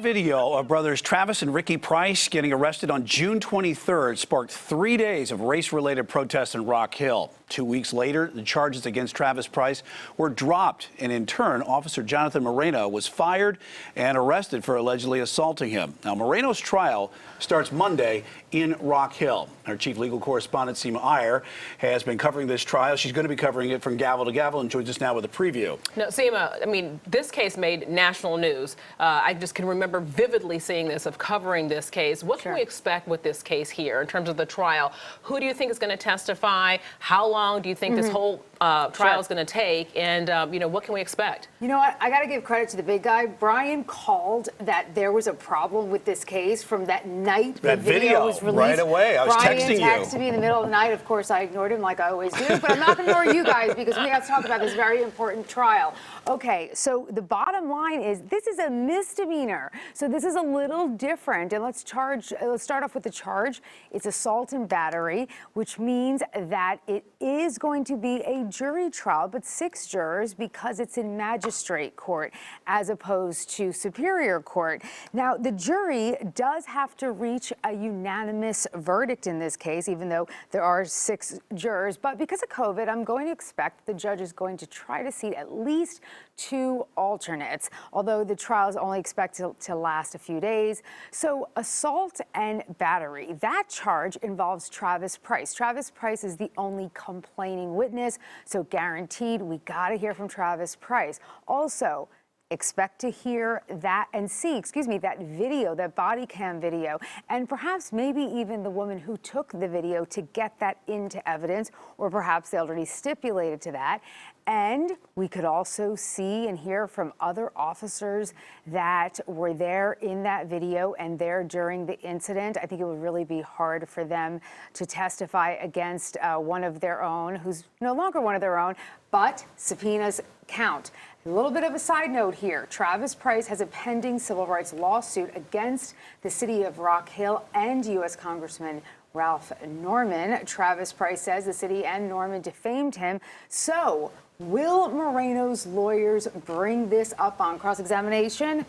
video of brothers Travis and Ricky Price getting arrested on June 23rd sparked 3 days of race-related protests in Rock Hill. 2 weeks later, the charges against Travis Price were dropped, and in turn, Officer Jonathan Moreno was fired and arrested for allegedly assaulting him. Now, Moreno's trial starts Monday in Rock Hill. Our chief legal correspondent, Seema Iyer, has been covering this trial. She's going to be covering it from gavel to gavel and joins us now with a preview. No, Seema, I mean, this case made national news. I just can remember vividly seeing this, of covering this case. What can we expect with this case here in terms of the trial? Who do you think is going to testify? How long do you think this whole trial is going to take? And, you know, what can we expect? You know what? I got to give credit to the big guy. Brian called that there was a problem with this case from that night that video was released. Right away. I was texting you. Brian texted me in the middle of the night. Of course, I ignored him like I always do. But I'm not going to ignore you guys because we have to talk about this very important trial. Okay, so the bottom line is this is a misdemeanor. So this is a little different. And let's start off with the charge. It's assault and battery, which means that it is going to be a jury trial, but 6 jurors because it's in magistrate court as opposed to superior court. Now, the jury does have to reach a unanimous verdict in this case, even though there are 6 jurors. But because of COVID, I'm going to expect the judge is going to try to seat at least 2 alternates, although the trial is only expected to last a few days. So assault and battery, that charge involves Travis Price. Travis Price is the only complaining witness, so guaranteed we got to hear from Travis Price. Also, expect to hear that and see, that video, that body cam video, and perhaps maybe even the woman who took the video to get that into evidence, or perhaps they already stipulated to that. And we could also see and hear from other officers that were there in that video and there during the incident. I think it would really be hard for them to testify against one of their own, who's no longer one of their own, but subpoenas count. A little bit of a side note here. Travis Price has a pending civil rights lawsuit against the city of Rock Hill and U.S. Congressman Ralph Norman. Travis Price says the city and Norman defamed him. So, will Moreno's lawyers bring this up on cross-examination?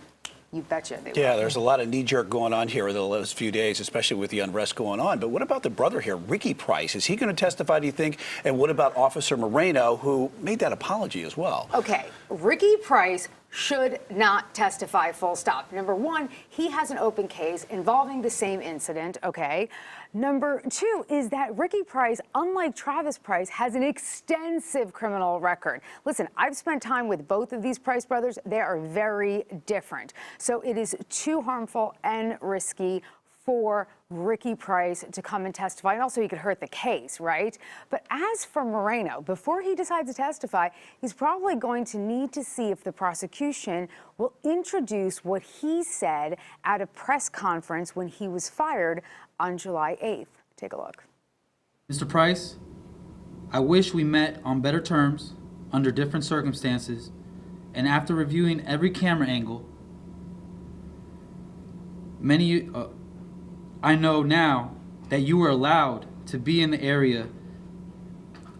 You betcha they will. Yeah, there's a lot of knee-jerk going on here the last few days, especially with the unrest going on. But what about the brother here, Ricky Price? Is he going to testify, do you think? And what about Officer Moreno, who made that apology as well? Okay, Ricky Price should not testify, full stop. Number one, he has an open case involving the same incident, okay? Number two is that Ricky Price, unlike Travis Price, has an extensive criminal record. Listen, I've spent time with both of these Price brothers. They are very different. So it is too harmful and risky for Ricky Price to come and testify, and also he could hurt the case, right? But as for Moreno, before he decides to testify, he's probably going to need to see if the prosecution will introduce what he said at a press conference when he was fired on July 8th. Take a look. Mr. Price, I wish we met on better terms, under different circumstances, and after reviewing every camera angle, I know now that you were allowed to be in the area.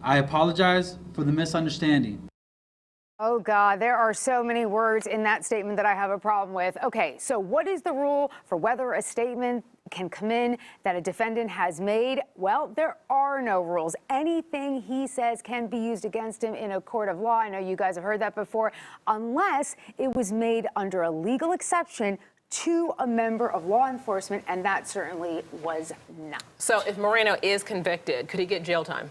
I apologize for the misunderstanding. Oh, God, there are so many words in that statement that I have a problem with. Okay, so what is the rule for whether a statement can come in that a defendant has made? Well, there are no rules. Anything he says can be used against him in a court of law. I know you guys have heard that before, unless it was made under a legal exception to a member of law enforcement, and that certainly was not. So if Moreno is convicted, could he get jail time?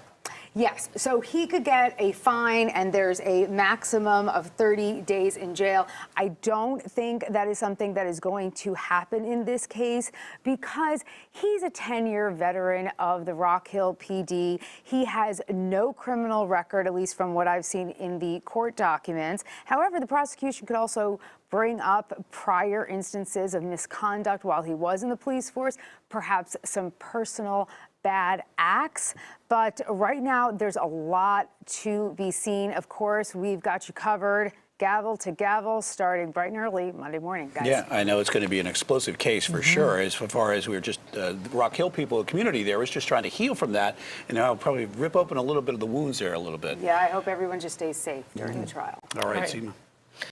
Yes, so he could get a fine, and there's a maximum of 30 days in jail. I don't think that is something that is going to happen in this case because he's a 10-year veteran of the Rock Hill PD. He has no criminal record, at least from what I've seen in the court documents. However, the prosecution could also bring up prior instances of misconduct while he was in the police force, perhaps some personal bad acts. But right now, there's a lot to be seen. Of course, we've got you covered gavel to gavel, starting bright and early Monday morning, guys. Yeah, I know it's going to be an explosive case for sure. As far as we were just, the Rock Hill people, the community there was just trying to heal from that, and now probably rip open a little bit of the wounds there a little bit. Yeah, I hope everyone just stays safe during the trial. All right, Seema.